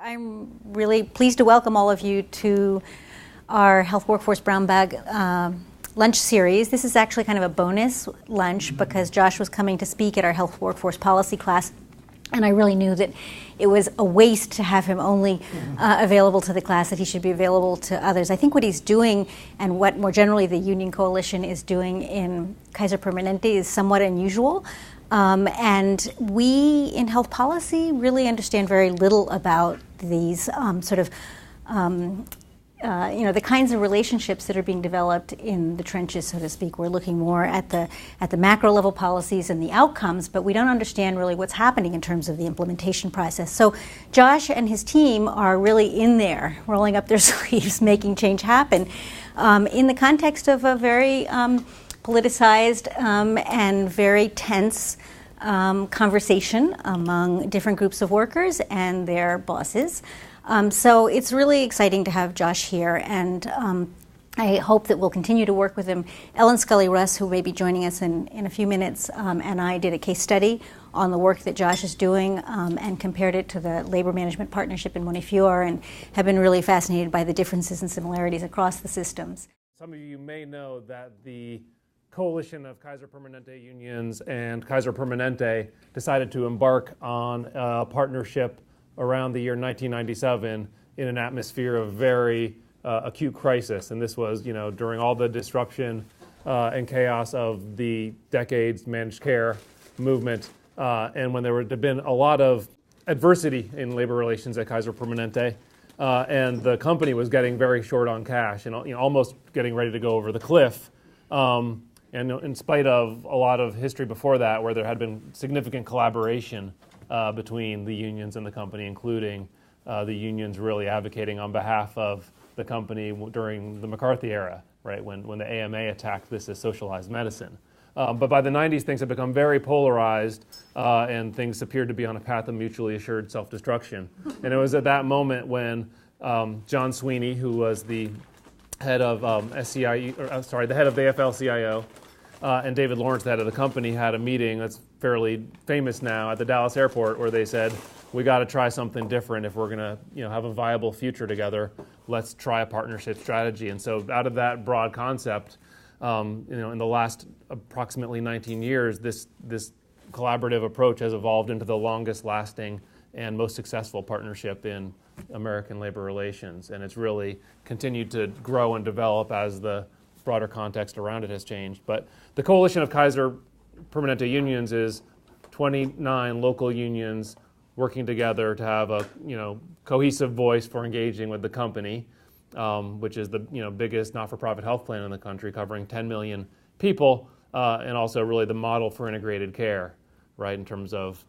I'm really pleased to welcome all of you to our Health Workforce Brown Bag lunch series. This is actually kind of a bonus lunch because Josh was coming to speak at our Health Workforce Policy class, and I really knew that it was a waste to have him only available to the class, that he should be available to others. I think what he's doing and what more generally the Union Coalition is doing in Kaiser Permanente is somewhat unusual. And we in health policy really understand very little about these the kinds of relationships that are being developed in the trenches, so to speak. We're looking more at the macro level policies and the outcomes, but we don't understand really what's happening in terms of the implementation process. So Josh and his team are really in there, rolling up their sleeves, making change happen in the context of a very politicized and very tense conversation among different groups of workers and their bosses. So it's really exciting to have Josh here, and I hope that we'll continue to work with him. Ellen Scully-Russ, who may be joining us in a few minutes, and I did a case study on the work that Josh is doing and compared it to the Labor Management Partnership in Montefiore, and have been really fascinated by the differences and similarities across the systems. Some of you may know that the coalition of Kaiser Permanente unions and Kaiser Permanente decided to embark on a partnership around the year 1997 in an atmosphere of very acute crisis. And this was, during all the disruption and chaos of the decades managed care movement, and when there had been a lot of adversity in labor relations at Kaiser Permanente, and the company was getting very short on cash and almost getting ready to go over the cliff. And in spite of a lot of history before that, where there had been significant collaboration between the unions and the company, including the unions really advocating on behalf of the company during the McCarthy era, right, when the AMA attacked this as socialized medicine. But by the 90s, things had become very polarized, and things appeared to be on a path of mutually assured self-destruction. And it was at that moment when John Sweeney, who was the head of the head of the AFL-CIO, and David Lawrence, the head of the company, had a meeting that's fairly famous now at the Dallas airport, where they said, we got to try something different if we're going to have a viable future together. Let's try a partnership strategy. And so out of that broad concept, in the last approximately 19 years, this collaborative approach has evolved into the longest lasting and most successful partnership in American labor relations. And it's really continued to grow and develop as the broader context around it has changed. But the coalition of Kaiser Permanente unions is 29 local unions working together to have a cohesive voice for engaging with the company, which is the biggest not-for-profit health plan in the country, covering 10 million people, and also really the model for integrated care, right, in terms of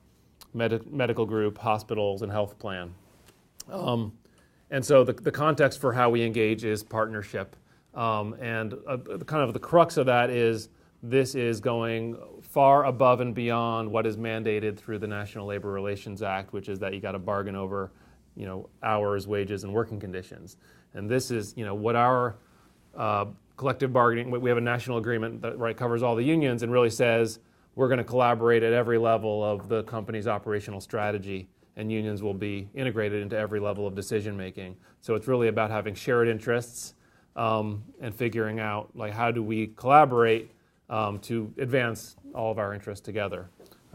medical group, hospitals, and health plan. And so the context for how we engage is partnership. And kind of the crux of that is this is going far above and beyond what is mandated through the National Labor Relations Act, which is that you got to bargain over, hours, wages, and working conditions. And this is, what our collective bargaining. We have a national agreement that covers all the unions and really says we're going to collaborate at every level of the company's operational strategy, and unions will be integrated into every level of decision making. So it's really about having shared interests. And figuring out how do we collaborate to advance all of our interests together.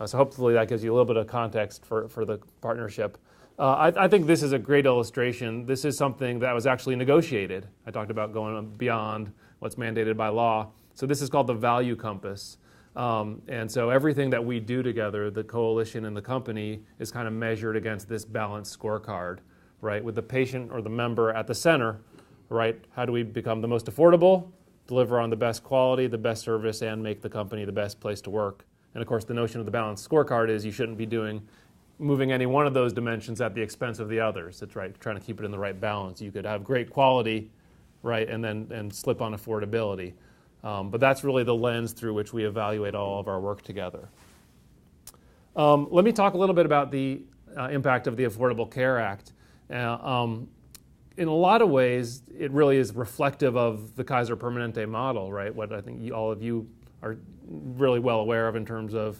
So hopefully that gives you a little bit of context for the partnership. I think this is a great illustration. This is something that was actually negotiated. I talked about going beyond what's mandated by law. So this is called the value compass. And so everything that we do together, the coalition and the company, is kind of measured against this balanced scorecard, right, with the patient or the member at the center. Right? How do we become the most affordable, deliver on the best quality, the best service, and make the company the best place to work? And of course, the notion of the balanced scorecard is you shouldn't be moving any one of those dimensions at the expense of the others. It's right, trying to keep it in the right balance. You could have great quality, right, and slip on affordability. But that's really the lens through which we evaluate all of our work together. Let me talk a little bit about the impact of the Affordable Care Act. In a lot of ways, it really is reflective of the Kaiser Permanente model, right? What I think all of you are really well aware of in terms of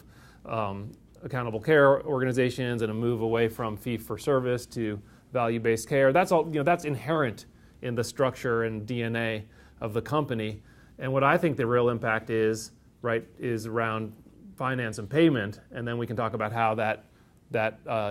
accountable care organizations and a move away from fee-for-service to value-based care. That's all, that's inherent in the structure and DNA of the company. And what I think the real impact is, right, is around finance and payment, and then we can talk about how that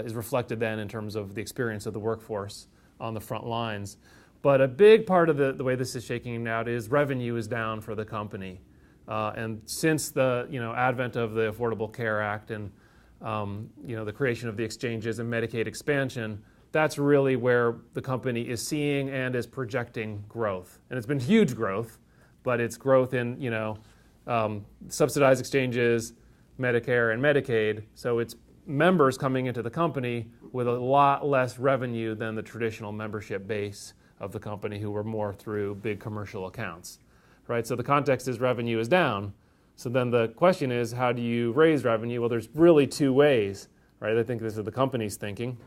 is reflected then in terms of the experience of the workforce on the front lines. But a big part of the way this is shaking out is revenue is down for the company. And since the advent of the Affordable Care Act and the creation of the exchanges and Medicaid expansion, that's really where the company is seeing and is projecting growth. And it's been huge growth, but it's growth in subsidized exchanges, Medicare and Medicaid. So it's members coming into the company with a lot less revenue than the traditional membership base of the company who were more through big commercial accounts, right? So the context is revenue is down. So then the question is, how do you raise revenue? Well, there's really two ways, right? I think this is the company's thinking.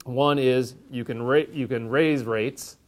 One is you can raise rates,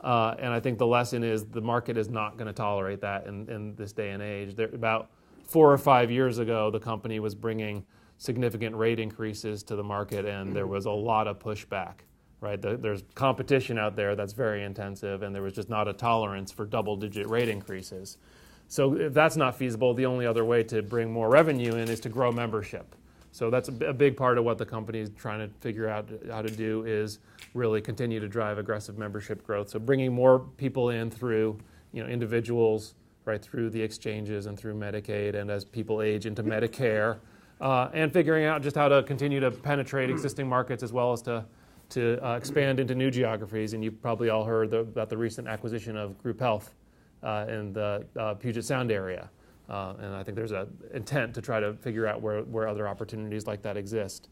and I think the lesson is the market is not going to tolerate that in this day and age. About 4 or 5 years ago, the company was bringing significant rate increases to the market, and there was a lot of pushback, right? There's competition out there that's very intensive, and there was just not a tolerance for double-digit rate increases. So if that's not feasible, the only other way to bring more revenue in is to grow membership. So that's a big part of what the company is trying to figure out how to do is really continue to drive aggressive membership growth. So bringing more people in through individuals, right, through the exchanges and through Medicaid, and as people age into Medicare, and figuring out just how to continue to penetrate existing markets as well as to expand into new geographies. And you've probably all heard about the recent acquisition of Group Health in the Puget Sound area. And I think there's an intent to try to figure out where other opportunities like that exist.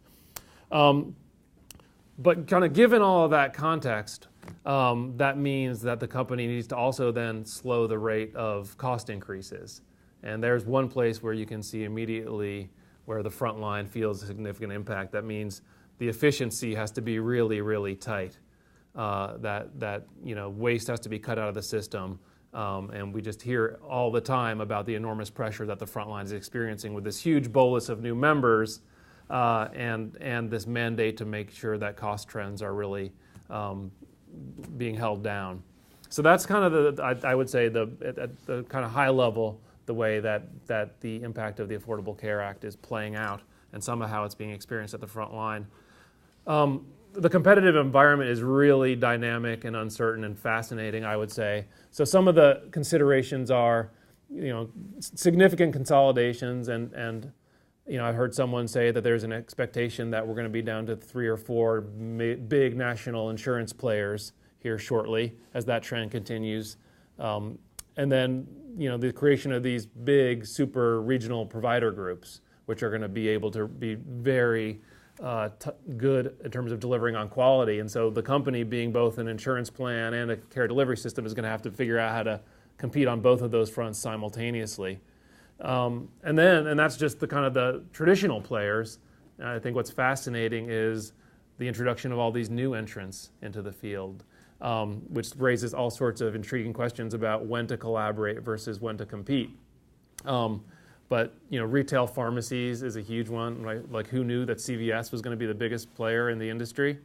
But kind of given all of that context, that means that the company needs to also then slow the rate of cost increases. And there's one place where you can see immediately where the front line feels a significant impact. That means the efficiency has to be really, really tight. That waste has to be cut out of the system. And we just hear all the time about the enormous pressure that the front line is experiencing with this huge bolus of new members and this mandate to make sure that cost trends are really being held down. So that's kind of I would say at the kind of high level, the way that the impact of the Affordable Care Act is playing out and somehow it's being experienced at the front line. The competitive environment is really dynamic and uncertain and fascinating, I would say. So some of the considerations are, significant consolidations, and I've heard someone say that there's an expectation that we're going to be down to 3 or 4 big national insurance players here shortly as that trend continues. And then, the creation of these big super regional provider groups, which are going to be able to be very good in terms of delivering on quality. And so the company, being both an insurance plan and a care delivery system, is going to have to figure out how to compete on both of those fronts simultaneously. And that's just the kind of the traditional players. I think what's fascinating is the introduction of all these new entrants into the field, which raises all sorts of intriguing questions about when to collaborate versus when to compete. But retail pharmacies is a huge one. Right? Like, who knew that CVS was going to be the biggest player in the industry?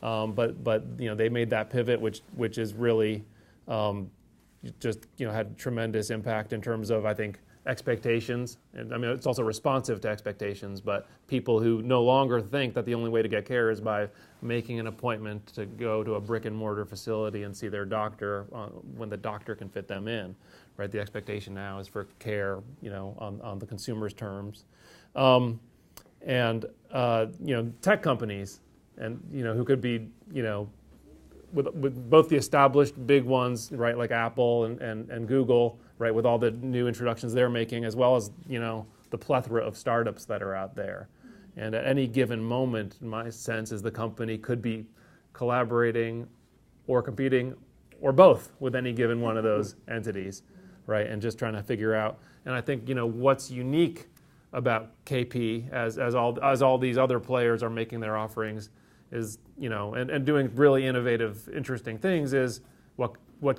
But they made that pivot, which is really just had tremendous impact in terms of, I think, expectations. And I mean, it's also responsive to expectations. But people who no longer think that the only way to get care is by making an appointment to go to a brick and mortar facility and see their doctor when the doctor can fit them in. Right, the expectation now is for care, on the consumer's terms, and tech companies, and who could be, with both the established big ones, right, like Apple and Google, right, with all the new introductions they're making, as well as the plethora of startups that are out there, and at any given moment, my sense is the company could be collaborating, or competing, or both with any given one of those entities. Right, and just trying to figure out, and I think what's unique about KP as all these other players are making their offerings is and doing really innovative, interesting things is what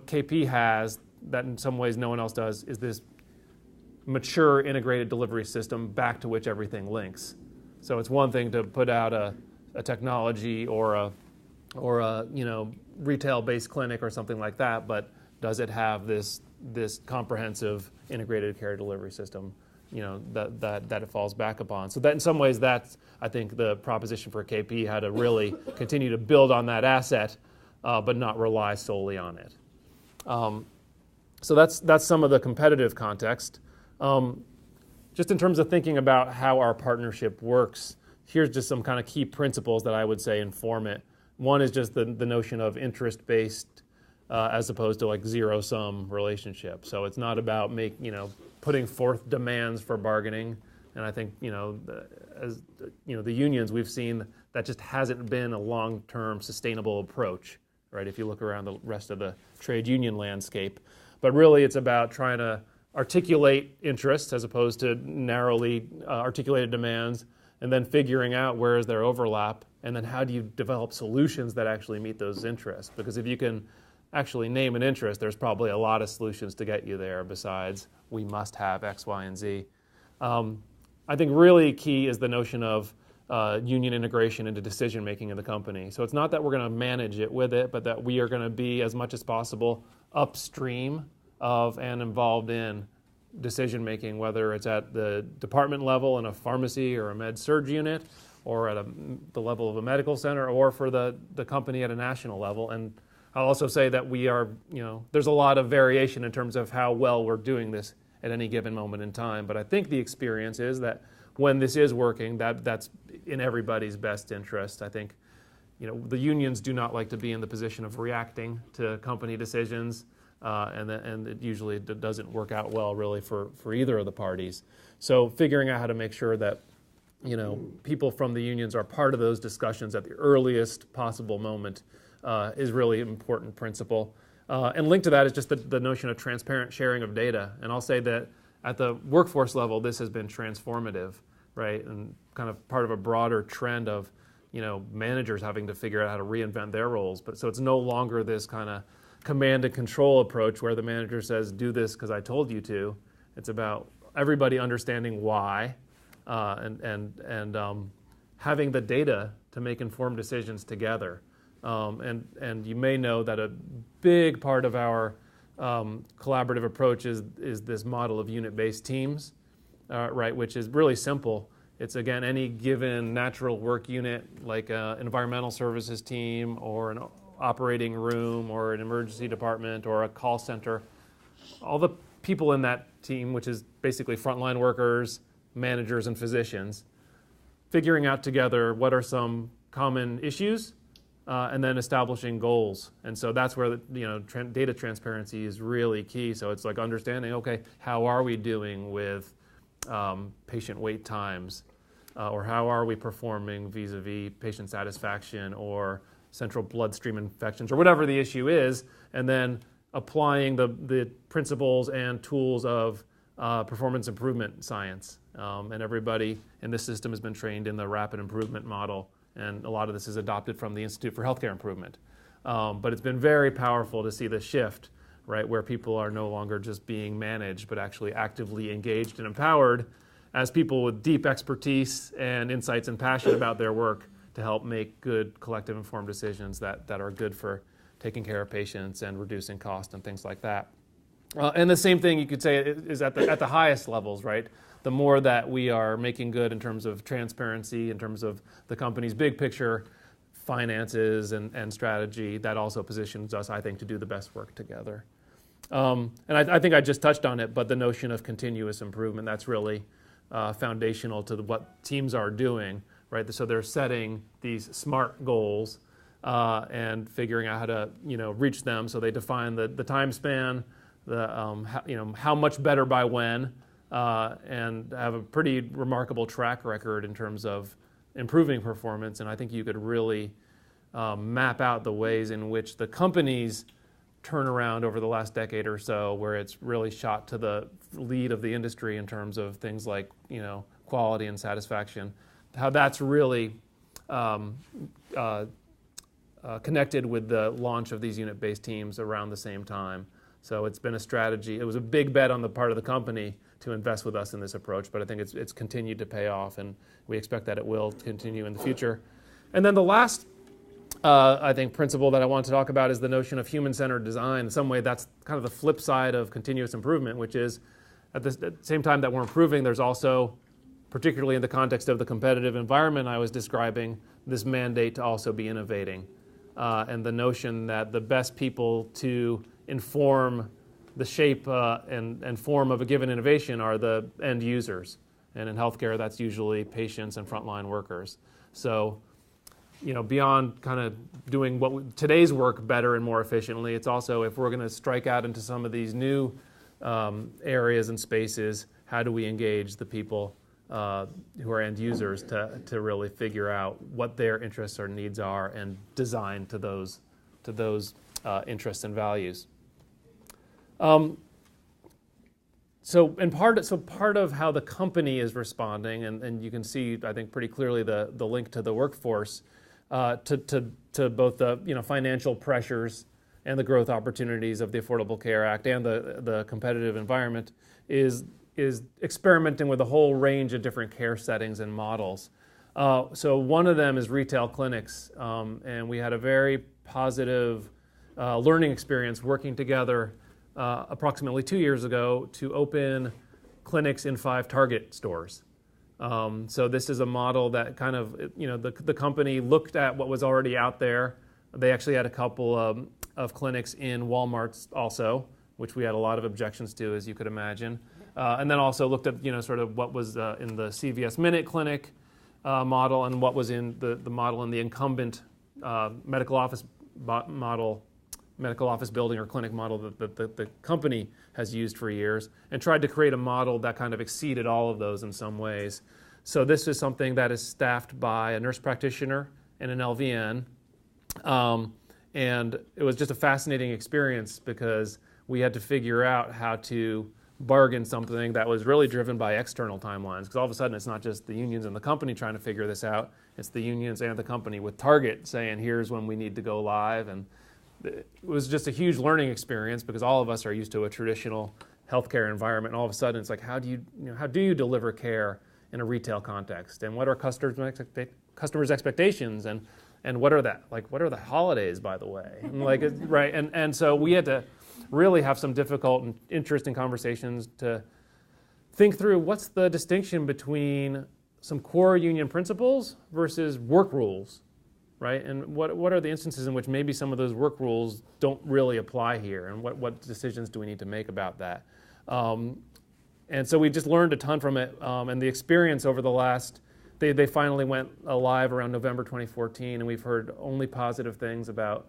KP has that in some ways no one else does is this mature integrated delivery system back to which everything links. So it's one thing to put out a technology or or a retail-based clinic or something like that, but does it have this comprehensive integrated care delivery system, that it falls back upon? So that in some ways, that's, I think, the proposition for KP, how to really continue to build on that asset, but not rely solely on it. So that's some of the competitive context. Just in terms of thinking about how our partnership works, here's just some kind of key principles that I would say inform it. One is just the notion of interest-based as opposed to like zero-sum relationship. So it's not about putting forth demands for bargaining. And I think the unions, we've seen that just hasn't been a long-term sustainable approach, right? If you look around the rest of the trade union landscape, but really it's about trying to articulate interests as opposed to narrowly articulated demands, and then figuring out where is their overlap, and then how do you develop solutions that actually meet those interests? Because if you can actually name an interest, there's probably a lot of solutions to get you there besides we must have X, Y, and Z. I think really key is the notion of union integration into decision-making in the company. So it's not that we're going to manage it with it, but that we are going to be as much as possible upstream of and involved in decision-making, whether it's at the department level in a pharmacy or a med-surg unit, or at the level of a medical center, or for the company at a national level. And I'll also say that we are, there's a lot of variation in terms of how well we're doing this at any given moment in time. But I think the experience is that when this is working, that's in everybody's best interest. I think, the unions do not like to be in the position of reacting to company decisions, and it usually doesn't work out well really for either of the parties. So figuring out how to make sure that people from the unions are part of those discussions at the earliest possible moment is really an important principle. And linked to that is just the notion of transparent sharing of data. And I'll say that at the workforce level, this has been transformative, right? And kind of part of a broader trend of, managers having to figure out how to reinvent their roles. But so it's no longer this kind of command and control approach where the manager says, do this because I told you to. It's about everybody understanding why, and having the data to make informed decisions together. And you may know that a big part of our collaborative approach is this model of unit-based teams, right? Which is really simple. It's, again, any given natural work unit, like an environmental services team or an operating room or an emergency department or a call center. All the people in that team, which is basically frontline workers, managers, and physicians, figuring out together what are some common issues, and then establishing goals. And so that's where data transparency is really key. So it's like understanding, okay, how are we doing with patient wait times, or how are we performing vis-a-vis patient satisfaction or central bloodstream infections, or whatever the issue is, and then applying the principles and tools of performance improvement science. And everybody in this system has been trained in the rapid improvement model, and a lot of this is adopted from the Institute for Healthcare Improvement. But it's been very powerful to see the shift, right, where people are no longer just being managed, but actually actively engaged and empowered as people with deep expertise and insights and passion about their work to help make good collective informed decisions that are good for taking care of patients and reducing cost and things like that. And the same thing you could say is at the highest levels, right? The more that we are making good in terms of transparency, in terms of the company's big picture finances and strategy, that also positions us, I think, to do the best work together. And I think I just touched on it, but the notion of continuous improvement, that's really foundational to what teams are doing, right? So they're setting these SMART goals and figuring out how to reach them. So they define the time span, how much better by when, and have a pretty remarkable track record in terms of improving performance. And I think you could really map out the ways in which the company's turnaround over the last decade or so, where it's really shot to the lead of the industry in terms of things like quality and satisfaction, how that's really connected with the launch of these unit-based teams around the same time. So it's been a strategy. It was a big bet on the part of the company to invest with us in this approach, but I think it's continued to pay off, and we expect that it will continue in the future. And then the last I think, principle that I want to talk about is the notion of human-centered design. In some way, that's kind of the flip side of continuous improvement, which is at the same time that we're improving, there's also, particularly in the context of the competitive environment I was describing, this mandate to also be innovating. And the notion that the best people to inform the shape and form of a given innovation are the end users. And in healthcare, that's usually patients and frontline workers. So, beyond kind of doing today's work better and more efficiently, it's also, if we're going to strike out into some of these new areas and spaces, how do we engage the people who are end users to really figure out what their interests or needs are and design to those interests and values. So part of how the company is responding, and you can see, I think, pretty clearly the link to the workforce, to both the financial pressures and the growth opportunities of the Affordable Care Act and the competitive environment, is experimenting with a whole range of different care settings and models. So one of them is retail clinics, and we had a very positive learning experience working together approximately 2 years ago to open clinics in 5 Target stores. So this is a model that kind of, the company looked at what was already out there. They actually had a couple of clinics in Walmarts also, which we had a lot of objections to, as you could imagine. And then also looked at, sort of what was in the CVS Minute Clinic model and what was in the model in the incumbent medical office building or clinic model that the company has used for years, and tried to create a model that kind of exceeded all of those in some ways. So this is something that is staffed by a nurse practitioner and an LVN. And it was just a fascinating experience because we had to figure out how to bargain something that was really driven by external timelines, because all of a sudden it's not just the unions and the company trying to figure this out, it's the unions and the company with Target saying, here's when we need to go live. And it was just a huge learning experience because all of us are used to a traditional healthcare environment, and all of a sudden it's like, how do you deliver care in a retail context, and what are customers' expectations, and what are the holidays, by the way, and right, and so we had to really have some difficult and interesting conversations to think through what's the distinction between some core union principles versus work rules, right? And what are the instances in which maybe some of those work rules don't really apply here, and what decisions do we need to make about that? And so we just learned a ton from it, and the experience over the last, they finally went live around November 2014, and we've heard only positive things about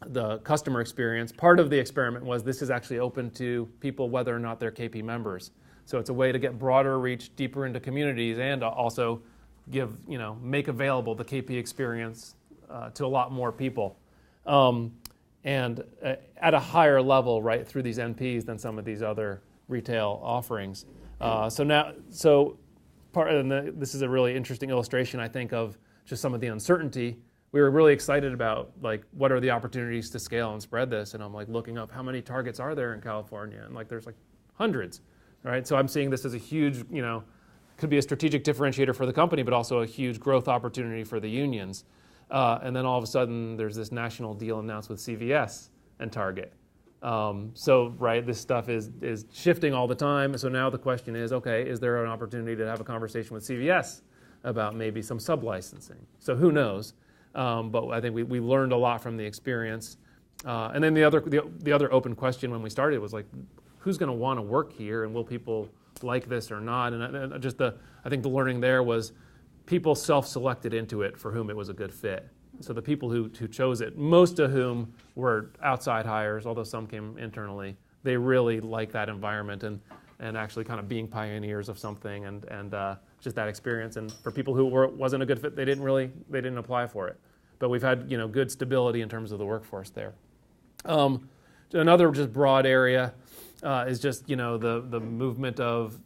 the customer experience. Part of the experiment was this is actually open to people whether or not they're KP members. So it's a way to get broader reach, deeper into communities, and also make available the KP experience to a lot more people. And at a higher level, right, through these NPs than some of these other retail offerings. This is a really interesting illustration, I think, of just some of the uncertainty. We were really excited about, what are the opportunities to scale and spread this? And I'm looking up how many Targets are there in California, and there's hundreds, right? So I'm seeing this as a huge, could be a strategic differentiator for the company, but also a huge growth opportunity for the unions. And then all of a sudden, there's this national deal announced with CVS and Target. This stuff is shifting all the time. So now the question is, okay, is there an opportunity to have a conversation with CVS about maybe some sub-licensing? So who knows? But I think we learned a lot from the experience. And then the other open question when we started was who's going to want to work here, and will people like this or not? And I think the learning there was people self-selected into it for whom it was a good fit. So the people who chose it, most of whom were outside hires, although some came internally, they really like that environment and actually kind of being pioneers of something and just that experience. And for people who wasn't a good fit, they didn't apply for it. But we've had good stability in terms of the workforce there. Another just broad area is just the movement of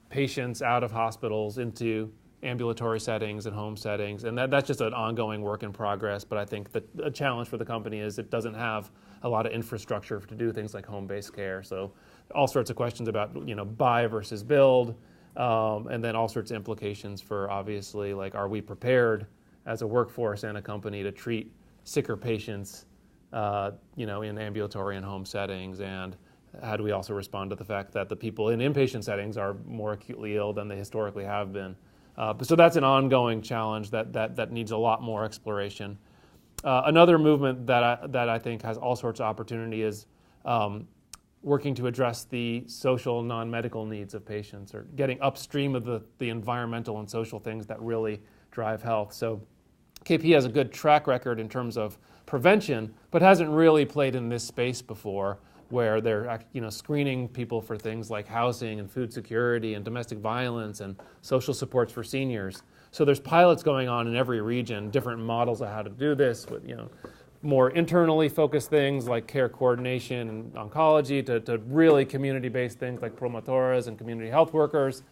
patients out of hospitals into ambulatory settings and home settings, and that's just an ongoing work in progress. But I think that a challenge for the company is it doesn't have a lot of infrastructure to do things like home-based care. So all sorts of questions about buy versus build, and then all sorts of implications for obviously are we prepared as a workforce and a company to treat sicker patients, in ambulatory and home settings, and how do we also respond to the fact that the people in inpatient settings are more acutely ill than they historically have been. So that's an ongoing challenge that needs a lot more exploration. Another movement that I think has all sorts of opportunity is working to address the social non-medical needs of patients, or getting upstream of the environmental and social things that really drive health. So KP has a good track record in terms of prevention, but hasn't really played in this space before, where they're screening people for things like housing and food security and domestic violence and social supports for seniors. So there's pilots going on in every region, different models of how to do this, with more internally focused things like care coordination and oncology, to really community-based things like promotores and community health workers.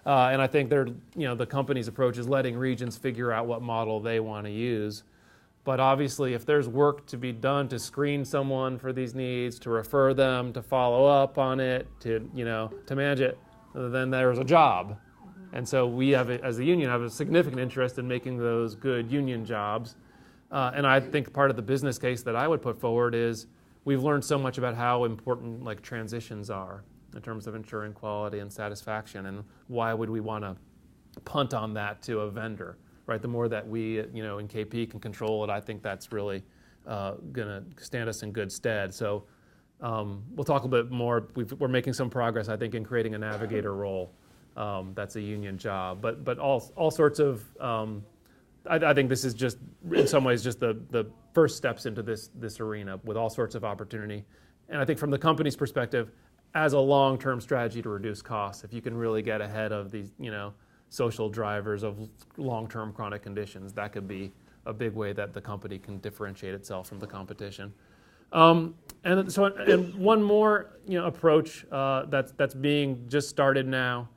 And I think the company's approach is letting regions figure out what model they want to use. But obviously, if there's work to be done to screen someone for these needs, to refer them, to follow up on it, to manage it, then there's a job. And so we as a union, have a significant interest in making those good union jobs. And I think part of the business case that I would put forward is we've learned so much about how important transitions are in terms of ensuring quality and satisfaction, and why would we want to punt on that to a vendor, right? The more that we, in KP can control it, I think that's really going to stand us in good stead. So we'll talk a bit more. We're making some progress, I think, in creating a navigator role. That's a union job, but all sorts of. I think this is just, in some ways, just the first steps into this arena, with all sorts of opportunity. And I think from the company's perspective, as a long-term strategy to reduce costs, if you can really get ahead of these, social drivers of long-term chronic conditions, that could be a big way that the company can differentiate itself from the competition. And one more, approach that's being just started now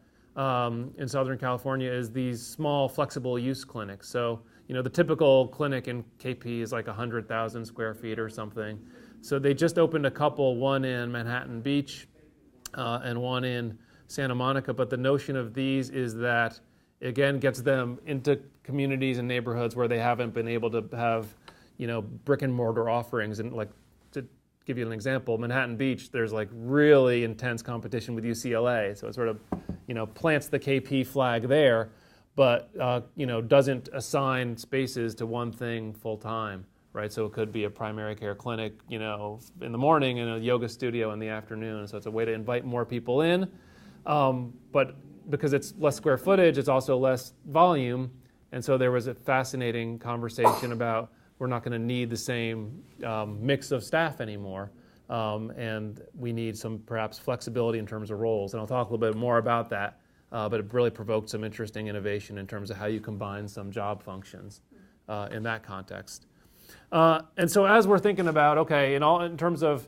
in Southern California is these small flexible use clinics. So, the typical clinic in KP is like 100,000 square feet or something. So they just opened a couple, one in Manhattan Beach and one in Santa Monica. But the notion of these is that, again, gets them into communities and neighborhoods where they haven't been able to have, brick and mortar offerings. And to give you an example, Manhattan Beach, there's really intense competition with UCLA. So it sort of, plants the KP flag there, but, doesn't assign spaces to one thing full time, right? So it could be a primary care clinic, in the morning, and a yoga studio in the afternoon. So it's a way to invite more people in. But because it's less square footage, it's also less volume. And so there was a fascinating conversation about we're not going to need the same mix of staff anymore. And we need some perhaps flexibility in terms of roles. And I'll talk a little bit more about that. But it really provoked some interesting innovation in terms of how you combine some job functions in that context. And so as we're thinking about, okay, in terms of,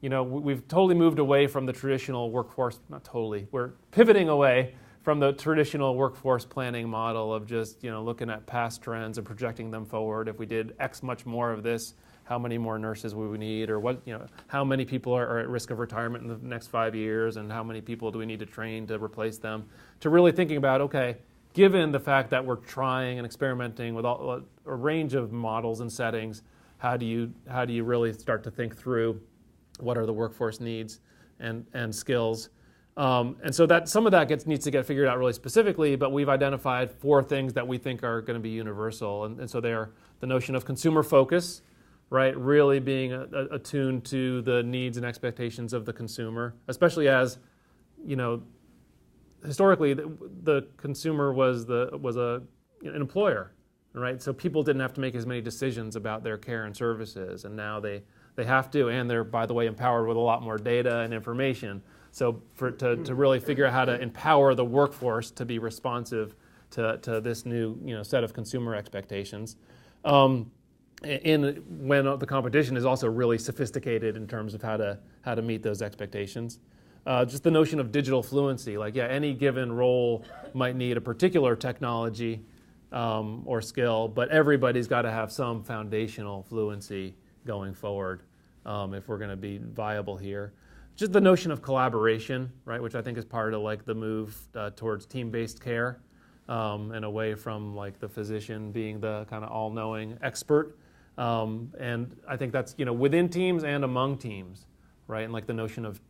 we've totally moved away from the traditional workforce, not totally, we're pivoting away from the traditional workforce planning model of just, looking at past trends and projecting them forward. If we did X much more of this, how many more nurses would we need, or what, how many people are at risk of retirement in the next 5 years, and how many people do we need to train to replace them, to really thinking about, okay, given the fact that we're trying and experimenting with a range of models and settings, how do you really start to think through what are the workforce needs and skills? And so that some of that needs to get figured out really specifically, but we've identified 4 things that we think are going to be universal. And so they are the notion of consumer focus, right? Really being attuned to the needs and expectations of the consumer, especially as, historically the consumer was an employer, right? So people didn't have to make as many decisions about their care and services, and now they have to, and they're, by the way, empowered with a lot more data and information. So to really figure out how to empower the workforce to be responsive to this new set of consumer expectations. When the competition is also really sophisticated in terms of how to meet those expectations. Just the notion of digital fluency, any given role might need a particular technology or skill, but everybody's got to have some foundational fluency going forward if we're going to be viable here. Just the notion of collaboration, right, which I think is part of the move towards team-based care. and away from like the physician being the kind of all-knowing expert. And I think that's, within teams and among teams, right? And like the notion of,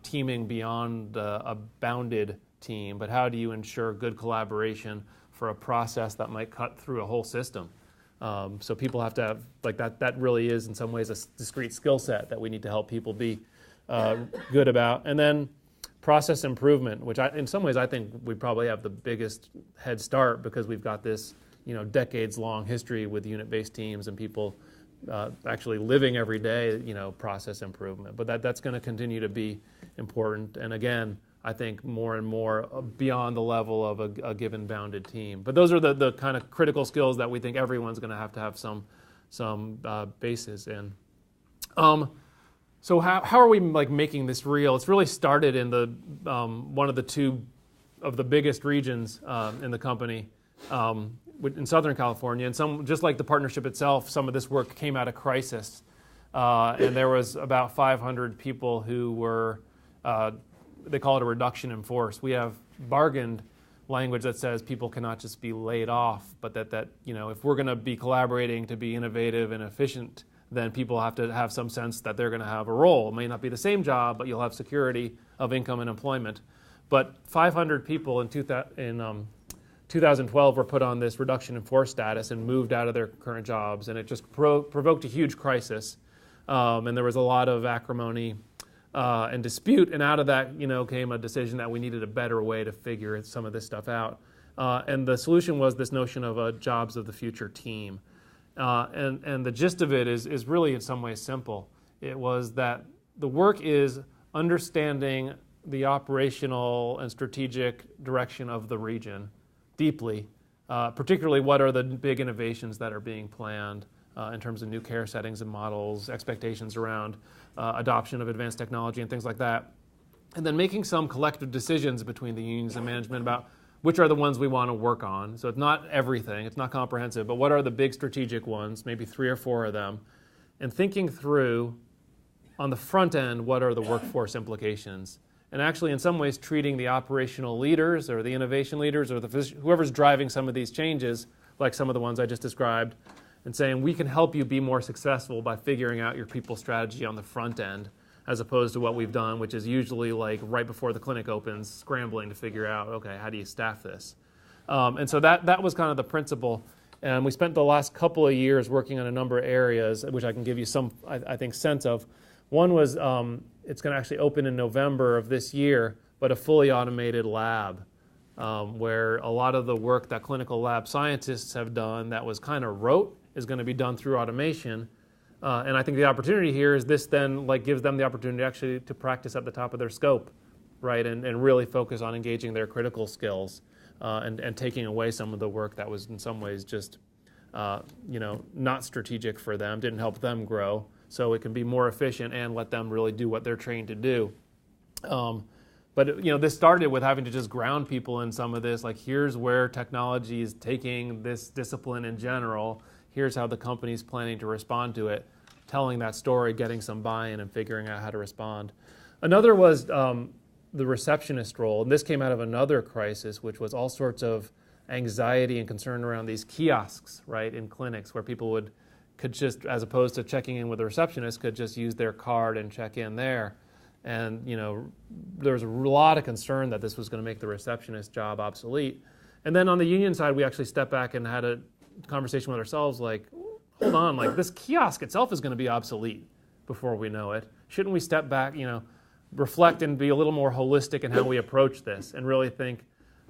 teaming beyond a bounded team, but how do you ensure good collaboration for a process that might cut through a whole system? So people have to have, like that really is in some ways a discrete skill set that we need to help people be good about. And then process improvement, which in some ways I think we probably have the biggest head start because we've got this, decades-long history with unit-based teams and people actually living every day, process improvement. But that's going to continue to be important. And again, I think more and more beyond the level of a given bounded team. But those are the kind of critical skills that we think everyone's going to have some basis in. So how are we like making this real? It's really started in the one of the two of the biggest regions in the company in Southern California, and some, just like the partnership itself, some of this work came out of crisis, and there was about 500 people who were. They call it a reduction in force. We have bargained language that says people cannot just be laid off, but that if we're going to be collaborating to be innovative and efficient, then people have to have some sense that they're going to have a role. It may not be the same job, but you'll have security of income and employment. But 500 people in 2012 were put on this reduction in force status and moved out of their current jobs, and it just provoked a huge crisis. And there was a lot of acrimony and dispute, and out of that, came a decision that we needed a better way to figure some of this stuff out. And the solution was this notion of a jobs of the future team. And the gist of it is really in some ways simple. It was that the work is understanding the operational and strategic direction of the region deeply, particularly what are the big innovations that are being planned in terms of new care settings and models, expectations around adoption of advanced technology and things like that. And then making some collective decisions between the unions and management about which are the ones we want to work on. So it's not everything, it's not comprehensive, but what are the big strategic ones, maybe 3 or 4 of them, and thinking through on the front end, what are the workforce implications? And actually in some ways treating the operational leaders or the innovation leaders or whoever's driving some of these changes, like some of the ones I just described, and saying we can help you be more successful by figuring out your people strategy on the front end, as opposed to what we've done, which is usually like right before the clinic opens, scrambling to figure out, okay, how do you staff this? And so that was kind of the principle. And we spent the last couple of years working on a number of areas, which I can give you some, I think, sense of. One was it's going to actually open in November of this year, but a fully automated lab where a lot of the work that clinical lab scientists have done that was kind of rote is going to be done through automation. And I think the opportunity here is this then gives them the opportunity actually to practice at the top of their scope, right, and really focus on engaging their critical skills and taking away some of the work that was in some ways just not strategic for them, didn't help them grow, so it can be more efficient and let them really do what they're trained to do. But this started with having to just ground people in some of this, like here's where technology is taking this discipline in general, here's how the company's planning to respond to it, telling that story, getting some buy-in, and figuring out how to respond. Another was the receptionist role, and this came out of another crisis, which was all sorts of anxiety and concern around these kiosks, right, in clinics, where people could just, as opposed to checking in with a receptionist, could just use their card and check in there. And there was a lot of concern that this was going to make the receptionist job obsolete. And then on the union side, we actually stepped back and had a conversation with ourselves, like, hold on, like this kiosk itself is going to be obsolete before we know it. Shouldn't we step back, reflect and be a little more holistic in how we approach this and really think,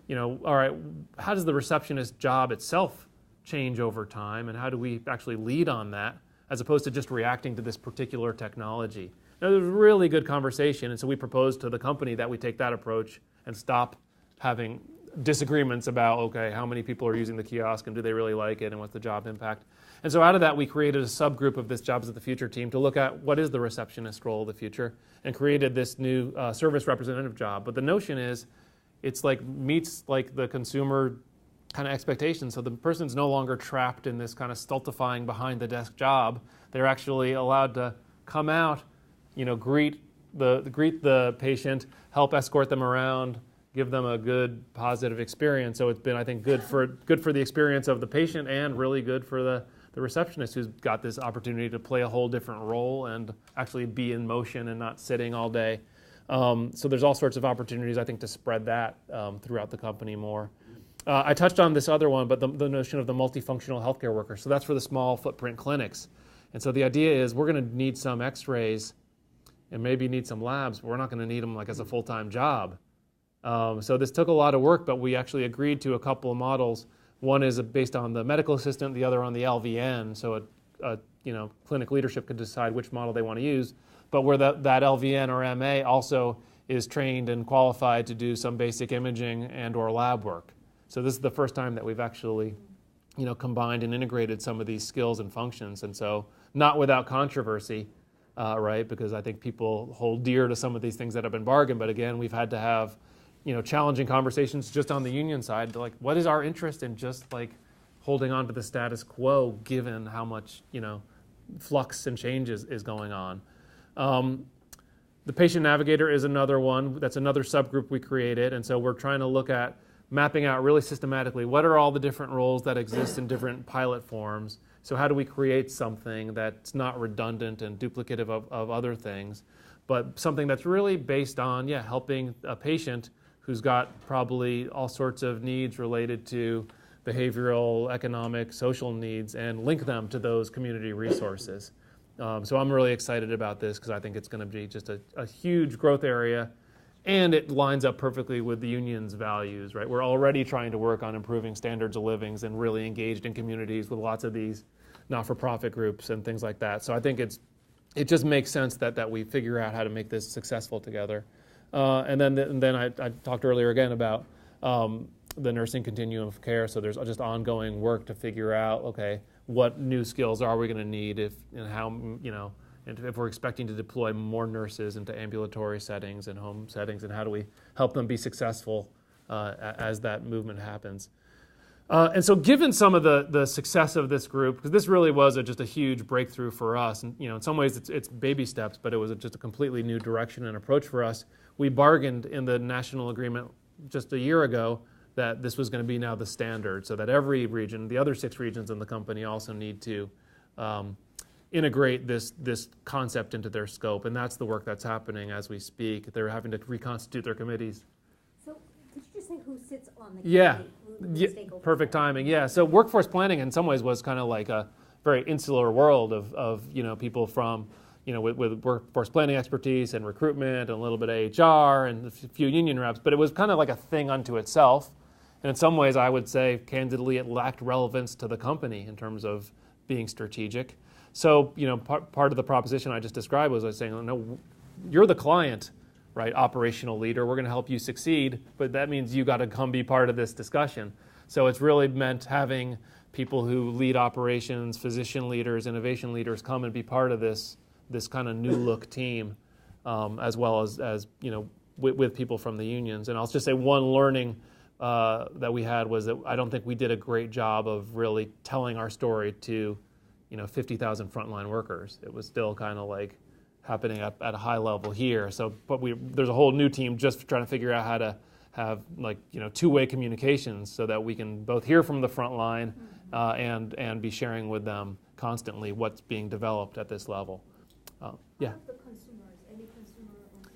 all right, how does the receptionist job itself change over time, and how do we actually lead on that as opposed to just reacting to this particular technology? Now, there was a really good conversation, and so we proposed to the company that we take that approach and stop having disagreements about, okay, how many people are using the kiosk and do they really like it and what's the job impact. And so out of that, we created a subgroup of this Jobs of the Future team to look at what is the receptionist role of the future and created this new service representative job. But the notion is it's meets the consumer kind of expectations. So the person's no longer trapped in this kind of stultifying behind the desk job. They're actually allowed to come out, greet the patient, help escort them around, give them a good, positive experience. So it's been, I think, good for the experience of the patient and really good for the receptionist who's got this opportunity to play a whole different role and actually be in motion and not sitting all day. So there's all sorts of opportunities, I think, to spread that throughout the company more. I touched on this other one, but the notion of the multifunctional healthcare worker. So that's for the small footprint clinics. And so the idea is we're going to need some x-rays and maybe need some labs, but we're not going to need them like as a full-time job. So this took a lot of work, but we actually agreed to a couple of models. One is based on the medical assistant, the other on the LVN. So clinic leadership could decide which model they want to use, but where that LVN or MA also is trained and qualified to do some basic imaging and or lab work. So this is the first time that we've actually combined and integrated some of these skills and functions. And so not without controversy, right? Because I think people hold dear to some of these things that have been bargained. But again, we've had to have, challenging conversations just on the union side. Like, what is our interest in just like holding on to the status quo, given how much, flux and change is going on? The patient navigator is another one. That's another subgroup we created. And so we're trying to look at mapping out really systematically what are all the different roles that exist in different pilot forms. So how do we create something that's not redundant and duplicative of other things, but something that's really based on, helping a patient who's got probably all sorts of needs related to behavioral, economic, social needs, and link them to those community resources. So I'm really excited about this because I think it's going to be just a huge growth area, and it lines up perfectly with the union's values, right? We're already trying to work on improving standards of livings and really engaged in communities with lots of these not-for-profit groups and things like that. So I think it just makes sense that we figure out how to make this successful together. And then I talked earlier again about the nursing continuum of care. So there's just ongoing work to figure out, okay, what new skills are we going to need if we're expecting to deploy more nurses into ambulatory settings and home settings, and how do we help them be successful as that movement happens. And so given some of the success of this group, because this really was just a huge breakthrough for us, and in some ways it's baby steps, but it was just a completely new direction and approach for us. We bargained in the national agreement just a year ago that this was going to be now the standard, so that every region, the other 6 regions in the company, also need to integrate this concept into their scope, and that's the work that's happening as we speak. They're having to reconstitute their committees. So could you just say who sits on the committee? Yeah, perfect timing. Yeah, so workforce planning in some ways was kind of like a very insular world of people from with workforce planning expertise and recruitment and a little bit of HR and a few union reps, but it was kind of like a thing unto itself. And in some ways, I would say, candidly, it lacked relevance to the company in terms of being strategic. So, part of the proposition I just described was I was saying, no, you're the client, right? Operational leader. We're going to help you succeed, but that means you got to come be part of this discussion. So it's really meant having people who lead operations, physician leaders, innovation leaders come and be part of this kind of new look team, as well as with people from the unions. And I'll just say one learning that we had was that I don't think we did a great job of really telling our story to 50,000 frontline workers. It was still kind of like happening at a high level here. So, but there's a whole new team just trying to figure out how to have two-way communications so that we can both hear from the front line and be sharing with them constantly what's being developed at this level. Yeah. The consumers, any consumer also?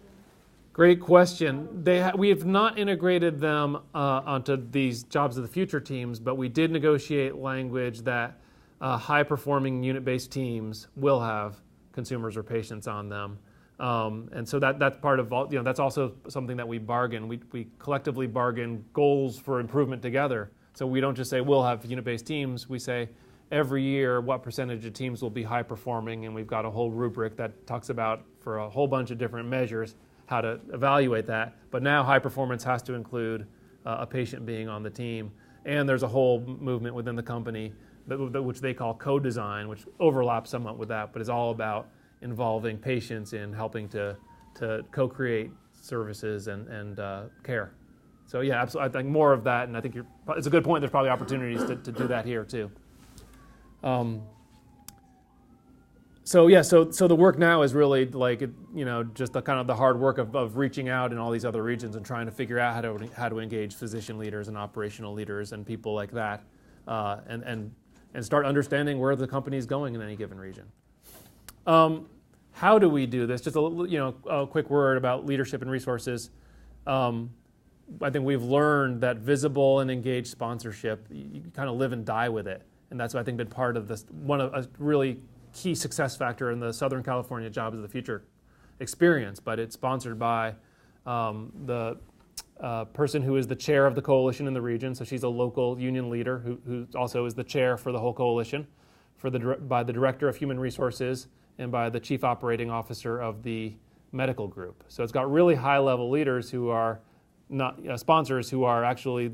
Great question. We have not integrated them onto these Jobs of the Future teams, but we did negotiate language that high-performing unit-based teams will have consumers or patients on them, and so that's part of all. That's also something that we bargain. We collectively bargain goals for improvement together. So we don't just say we'll have unit-based teams. We say every year what percentage of teams will be high-performing, and we've got a whole rubric that talks about for a whole bunch of different measures how to evaluate that. But now high performance has to include a patient being on the team, and there's a whole movement within the company which they call co-design, which overlaps somewhat with that, but is all about involving patients in helping to co-create services and care. So yeah, absolutely. I think more of that, and I think it's a good point. There's probably opportunities to do that here too. So yeah, so the work now is really like, just the kind of the hard work of reaching out in all these other regions and trying to figure out how to engage physician leaders and operational leaders and people like that, and start understanding where the company is going in any given region. How do we do this? Just a quick word about leadership and resources. I think we've learned that visible and engaged sponsorship, you kind of live and die with it, and that's, I think, been part of this, one of a really key success factor in the Southern California Jobs of the Future experience. But it's sponsored by the person who is the chair of the coalition in the region. So she's a local union leader who also is the chair for the whole coalition, by the director of human resources and by the chief operating officer of the medical group. So it's got really high-level leaders who are not sponsors, who are actually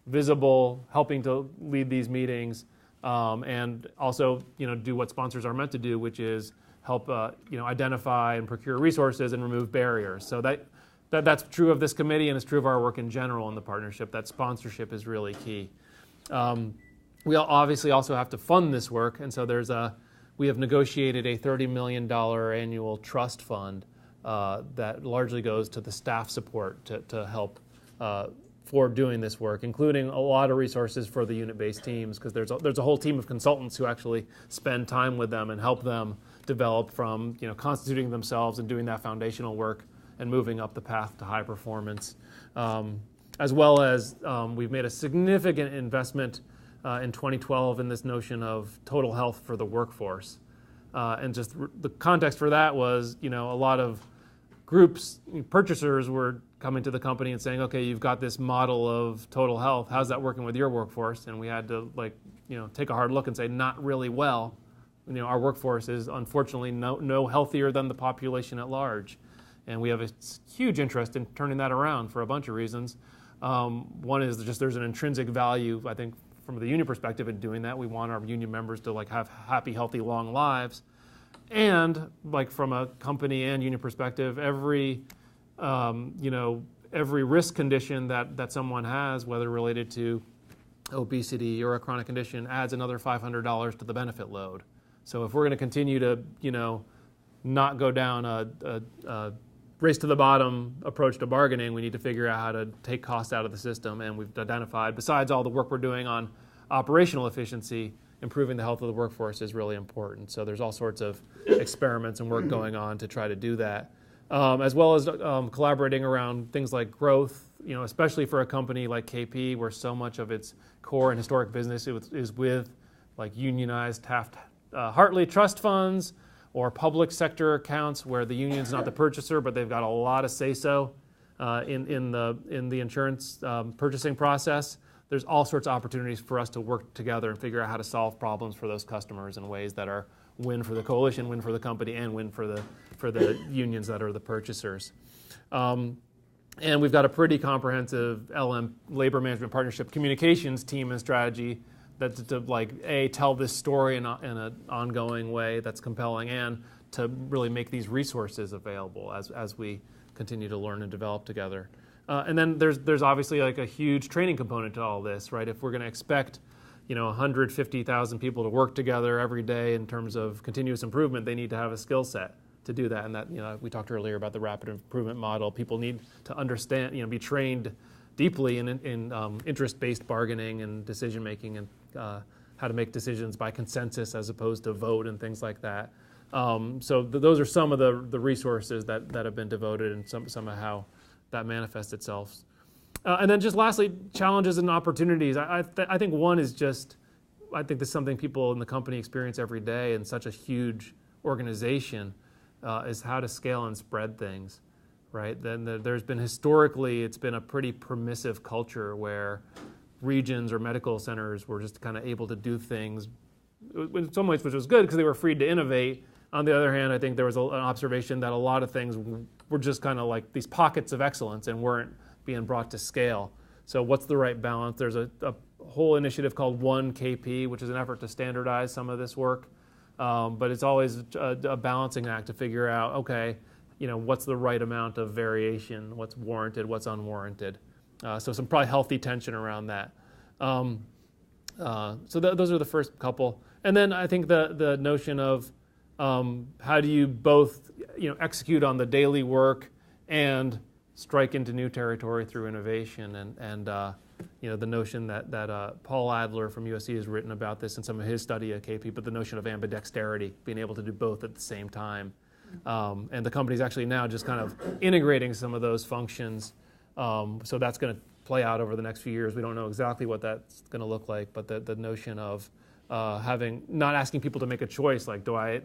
visible, helping to lead these meetings. And also, do what sponsors are meant to do, which is help, identify and procure resources and remove barriers. So that's true of this committee, and it's true of our work in general in the partnership. That sponsorship is really key. We obviously also have to fund this work, and so we have negotiated a $30 million annual trust fund that largely goes to the staff support to help for doing this work, including a lot of resources for the unit-based teams, because there's a whole team of consultants who actually spend time with them and help them develop from constituting themselves and doing that foundational work and moving up the path to high performance. As well as we've made a significant investment in 2012 in this notion of total health for the workforce. And just the context for that was, a lot of groups, purchasers were coming to the company and saying, okay, you've got this model of total health. How's that working with your workforce? And we had to take a hard look and say, not really well. Our workforce is unfortunately no healthier than the population at large. And we have a huge interest in turning that around for a bunch of reasons. One is just there's an intrinsic value, I think, from the union perspective in doing that. We want our union members to have happy, healthy, long lives. And from a company and union perspective, every risk condition that someone has, whether related to obesity or a chronic condition, adds another $500 to the benefit load. So if we're going to continue to, not go down a race to the bottom approach to bargaining, we need to figure out how to take costs out of the system. And we've identified, besides all the work we're doing on operational efficiency, improving the health of the workforce is really important. So there's all sorts of experiments and work going on to try to do that, as well as collaborating around things like growth, especially for a company like KP, where so much of its core and historic business is with unionized Taft-Hartley trust funds or public sector accounts where the union's not the purchaser, but they've got a lot of say-so in the insurance purchasing process. There's all sorts of opportunities for us to work together and figure out how to solve problems for those customers in ways that are win for the coalition, win for the company, and win for the unions that are the purchasers. And we've got a pretty comprehensive LM, labor management partnership communications team and strategy that's to tell this story in an ongoing way that's compelling, and to really make these resources available as we continue to learn and develop together. And then there's obviously a huge training component to all this, right? If we're going to expect 150,000 people to work together every day in terms of continuous improvement, they need to have a skill set to do that. And that we talked earlier about the rapid improvement model. People need to understand, be trained deeply in interest-based bargaining and decision making, and how to make decisions by consensus as opposed to vote and things like that. So those are some of the resources that have been devoted, and some of how that manifests itself. And then just lastly, challenges and opportunities. I think one is I think this is something people in the company experience every day in such a huge organization, is how to scale and spread things, right? Then there's been historically, it's been a pretty permissive culture where regions or medical centers were just kind of able to do things in some ways, which was good because they were free to innovate. On the other hand, I think there was an observation that a lot of things were just kind of like these pockets of excellence and weren't being brought to scale. So what's the right balance? There's a whole initiative called One KP, which is an effort to standardize some of this work. But it's always a balancing act to figure out, okay, what's the right amount of variation, what's warranted, what's unwarranted. So some probably healthy tension around that. So those are the first couple. And then I think the notion of how do you both execute on the daily work and strike into new territory through innovation? And the notion that Paul Adler from USC has written about this in some of his study at KP, but the notion of ambidexterity, being able to do both at the same time. And the company's actually now just kind of integrating some of those functions. So that's going to play out over the next few years. We don't know exactly what that's going to look like, but the notion of not asking people to make a choice, like do I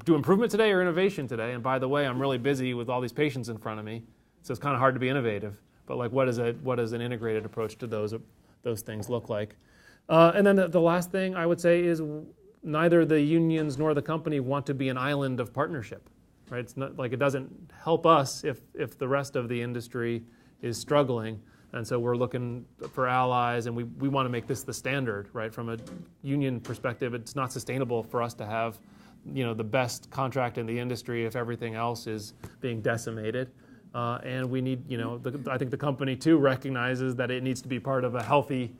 do improvement today or innovation today? And by the way, I'm really busy with all these patients in front of me, so it's kind of hard to be innovative. But like, what does an integrated approach to those things look like? And then the last thing I would say is neither the unions nor the company want to be an island of partnership, right? It's not like it doesn't help us if the rest of the industry is struggling. And so we're looking for allies, and we want to make this the standard, right? From a union perspective, it's not sustainable for us to have, the best contract in the industry if everything else is being decimated. And we need, I think the company too recognizes that it needs to be part of a healthy,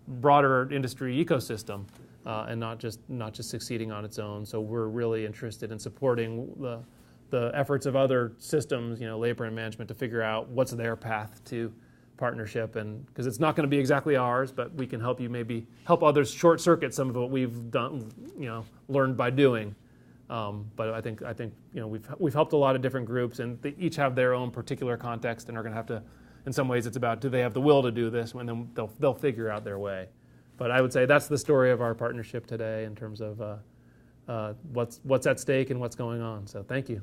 broader industry ecosystem, and not just succeeding on its own. So we're really interested in supporting the efforts of other systems, labor and management, to figure out what's their path to partnership, and because it's not going to be exactly ours, but we can help you maybe help others short circuit some of what we've done, learned by doing. But I think we've helped a lot of different groups, and they each have their own particular context, and are going to have to. In some ways, it's about, do they have the will to do this, and then they'll figure out their way. But I would say that's the story of our partnership today in terms of what's at stake and what's going on. So thank you.